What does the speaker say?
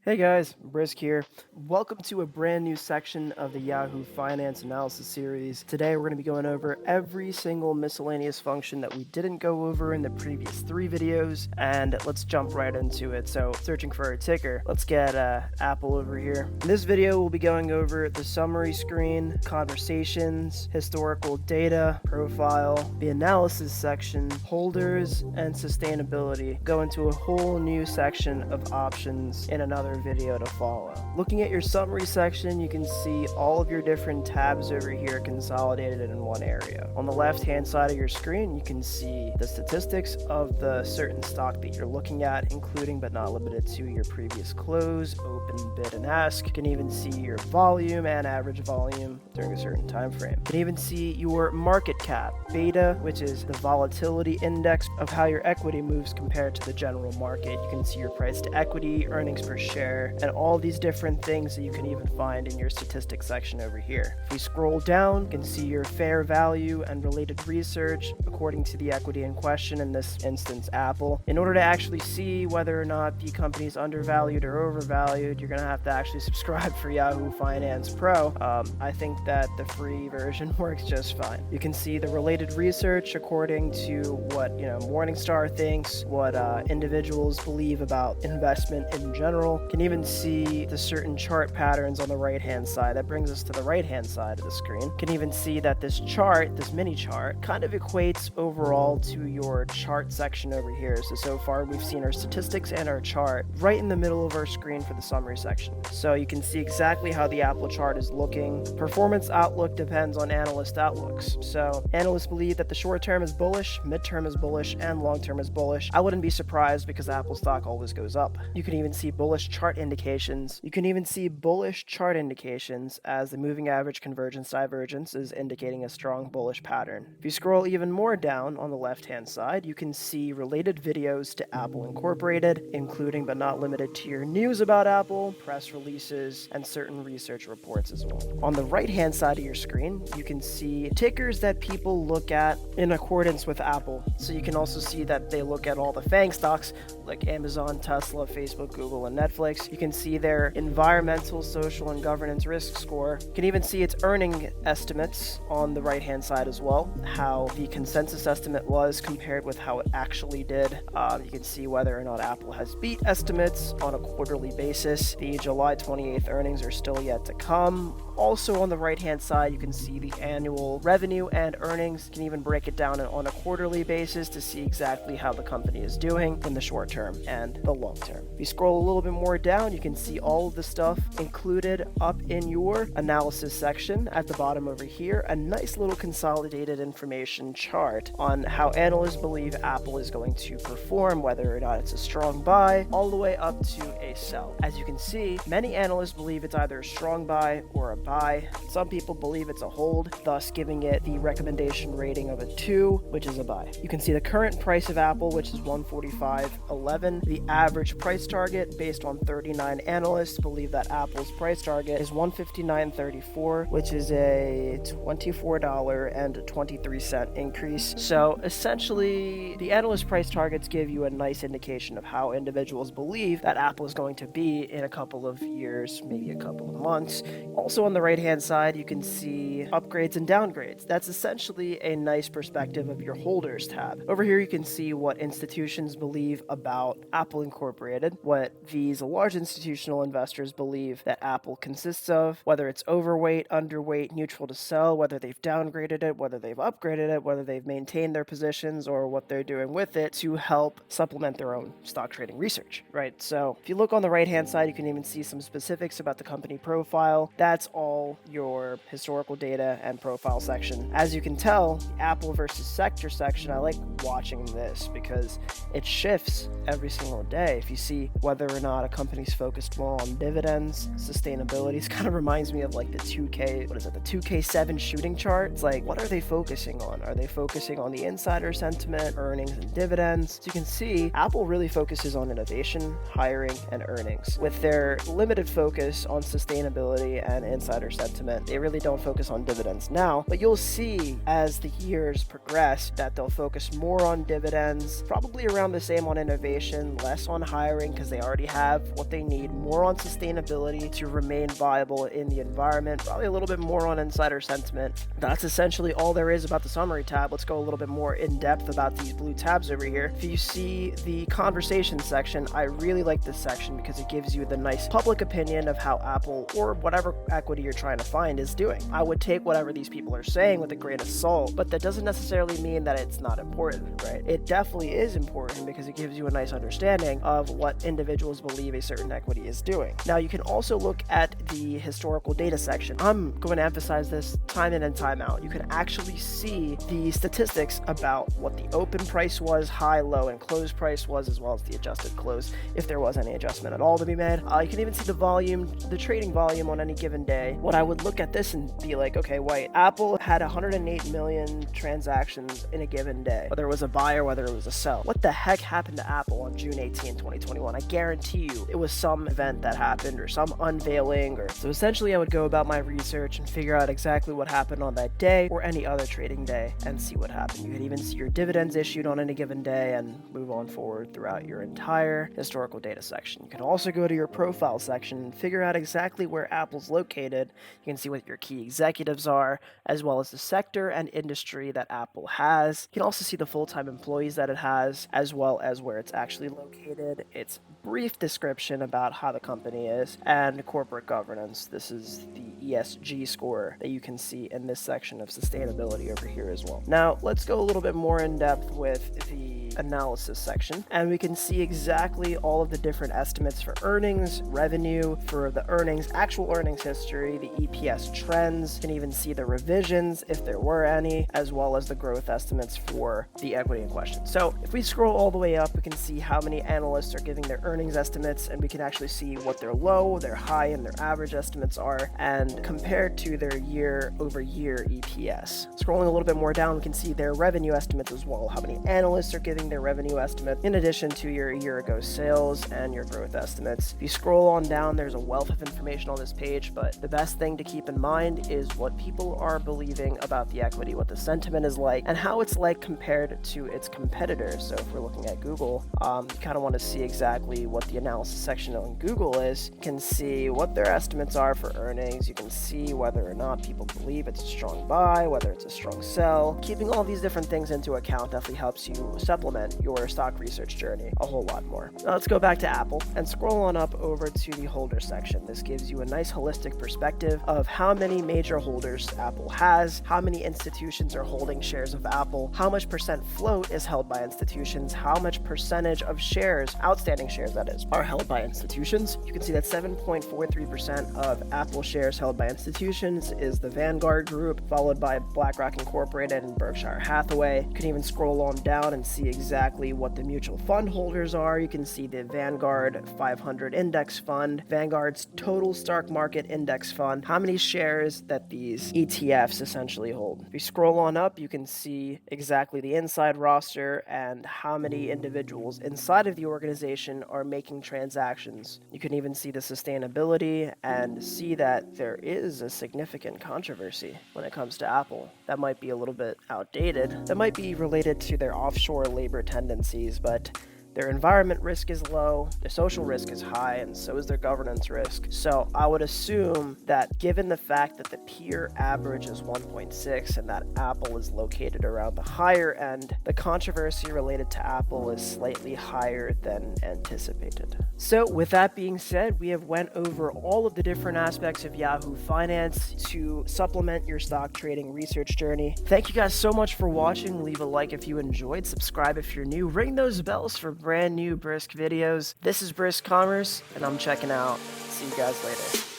Hey guys, Brisk here. Welcome to a brand new section of the Yahoo Finance Analysis Series. Today we're going to be going over every single miscellaneous function that we didn't go over in the previous 3 videos, and let's jump right into it. So, searching for a ticker, let's get Apple over here. In this video, we'll be going over the summary screen, conversations, historical data, profile, the analysis section, holders, and sustainability. Go into a whole new section of options in another video to follow. Looking at your summary section, you can see all of your different tabs over here consolidated in one area. On the left hand side of your screen, you can see the statistics of the certain stock that you're looking at, including but not limited to your previous close, open, bid, and ask. You can even see your volume and average volume during a certain time frame. You can even see your market cap, beta, which is the volatility index of how your equity moves compared to the general market. You can see your price to equity, earnings per share, and all these different things that you can even find in your statistics section over here. If we scroll down, you can see your fair value and related research according to the equity in question, in this instance Apple. In order to actually see whether or not the company is undervalued or overvalued, you're going to have to actually subscribe for Yahoo Finance Pro. I think that the free version works just fine. You can see the related research according to what Morningstar thinks, what individuals believe about investment in general. You can even see the certain chart patterns on the right hand side. That brings us to the right hand side of the screen. You can even see that this chart, this mini chart, kind of equates overall to your chart section over here. So far we've seen our statistics and our chart right in the middle of our screen for the summary section. So you can see exactly how the Apple chart is looking. Performance outlook depends on analyst outlooks. So analysts believe that the short term is bullish, mid-term is bullish, and long-term is bullish. I wouldn't be surprised because Apple stock always goes up. You can even see bullish chart indications. You can even see bullish chart indications as the moving average convergence divergence is indicating a strong bullish pattern. If you scroll even more down on the left-hand side, you can see related videos to Apple Incorporated, including but not limited to your news about Apple, press releases, and certain research reports as well. On the right-hand side of your screen, you can see tickers that people look at in accordance with Apple. So you can also see that they look at all the FANG stocks like Amazon, Tesla, Facebook, Google, and Netflix. You can see their environmental, social, and governance risk score. You can even see its earning estimates on the right-hand side as well, how the consensus estimate was compared with how it actually did. You can see whether or not Apple has beat estimates on a quarterly basis. The July 28th earnings are still yet to come. Also on the right-hand side, you can see the annual revenue and earnings. You can even break it down on a quarterly basis to see exactly how the company is doing in the short term and the long term. If you scroll a little bit more down, you can see all of the stuff included up in your analysis section at the bottom over here. A nice little consolidated information chart on how analysts believe Apple is going to perform, whether or not it's a strong buy, all the way up to a sell. As you can see, many analysts believe it's either a strong buy or a buy. Some people believe it's a hold, thus giving it the recommendation rating of a 2, which is a buy. You can see the current price of Apple, which is $145.11. The average price target based on 39 analysts believe that Apple's price target is $159.34, which is a $24.23 increase. So essentially, the analyst price targets give you a nice indication of how individuals believe that Apple is going to be in a couple of years, maybe a couple of months. Also on the right-hand side, you can see upgrades and downgrades. That's essentially a nice perspective of your holders tab. Over here, you can see what institutions believe about Apple Incorporated, what these large institutional investors believe that Apple consists of, whether it's overweight, underweight, neutral to sell, whether they've downgraded it, whether they've upgraded it, whether they've maintained their positions, or what they're doing with it to help supplement their own stock trading research, right? So if you look on the right-hand side, you can even see some specifics about the company profile. That's all your historical data and profile section. As you can tell, the Apple versus sector section, I like watching this because it shifts every single day. If you see whether or not a company's focused more on dividends, sustainability, it kind of reminds me of like the 2K7 shooting chart. It's like, what are they focusing on? Are they focusing on the insider sentiment, earnings, and dividends? So you can see Apple really focuses on innovation, hiring, and earnings, with their limited focus on sustainability and insider insider sentiment. They really don't focus on dividends now, but you'll see as the years progress that they'll focus more on dividends, probably around the same on innovation, less on hiring because they already have what they need, more on sustainability to remain viable in the environment, probably a little bit more on insider sentiment. That's essentially all there is about the summary tab. Let's go a little bit more in depth about these blue tabs over here. If you see the conversation section, I really like this section because it gives you the nice public opinion of how Apple or whatever equity you're trying to find is doing. I would take whatever these people are saying with a grain of salt, but that doesn't necessarily mean that it's not important, right? It definitely is important because it gives you a nice understanding of what individuals believe a certain equity is doing. Now, you can also look at the historical data section. I'm going to emphasize this time in and time out. You can actually see the statistics about what the open price was, high, low, and close price was, as well as the adjusted close, if there was any adjustment at all to be made. You can even see the volume, the trading volume on any given day. What I would look at this and be like, okay, wait, Apple had 108 million transactions in a given day, whether it was a buy or whether it was a sell. What the heck happened to Apple on June 18, 2021? I guarantee you it was some event that happened or some unveiling. So essentially I would go about my research and figure out exactly what happened on that day or any other trading day and see what happened. You can even see your dividends issued on any given day and move on forward throughout your entire historical data section. You can also go to your profile section and figure out exactly where Apple's located. You can see what your key executives are, as well as the sector and industry that Apple has. You can also see the full-time employees that it has, as well as where it's actually located, its brief description about how the company is, and corporate governance. This is the ESG score that you can see in this section of sustainability over here as well. Now, let's go a little bit more in depth with the analysis section, and we can see exactly all of the different estimates for earnings, revenue, for the earnings, actual earnings history, the EPS trends. You can even see the revisions if there were any, as well as the growth estimates for the equity in question. So if we scroll all the way up, we can see how many analysts are giving their earnings estimates, and we can actually see what their low, their high, and their average estimates are, and compared to their year-over-year EPS. Scrolling a little bit more down, we can see their revenue estimates as well, how many analysts are giving their revenue estimate, in addition to your year-ago sales and your growth estimates. If you scroll on down, there's a wealth of information on this page, but the best thing to keep in mind is what people are believing about the equity, what the sentiment is like, and how it's like compared to its competitors. So if we're looking at Google, you kind of want to see exactly what the analysis section on Google is. You can see what their estimates are for earnings. You can see whether or not people believe it's a strong buy, whether it's a strong sell. Keeping all these different things into account definitely helps you supplement your stock research journey a whole lot more. Now let's go back to Apple and scroll on up over to the holder section. This gives you a nice holistic perspective of how many major holders Apple has, how many institutions are holding shares of Apple, how much percent float is held by institutions, how much percentage of shares, outstanding shares that is, are held by institutions. You can see that 7.43% of Apple shares held by institutions is the Vanguard Group, followed by BlackRock Incorporated and Berkshire Hathaway. You can even scroll on down and see exactly what the mutual fund holders are. You can see the Vanguard 500 Index Fund, Vanguard's Total Stock Market Index Fund, how many shares that these ETFs essentially hold. If you scroll on up, you can see exactly the inside roster and how many individuals inside of the organization are making transactions. You can even see the sustainability and see that there is a significant controversy when it comes to Apple. That might be a little bit outdated. That might be related to their offshore labor tendencies, but their environment risk is low, their social risk is high, and so is their governance risk. So I would assume that given the fact that the peer average is 1.6 and that Apple is located around the higher end, the controversy related to Apple is slightly higher than anticipated. So with that being said, we have went over all of the different aspects of Yahoo Finance to supplement your stock trading research journey. Thank you guys so much for watching. Leave a like if you enjoyed, subscribe if you're new, ring those bells for brand new Brisk videos. This is Brisk Commerce, and I'm checking out. See you guys later.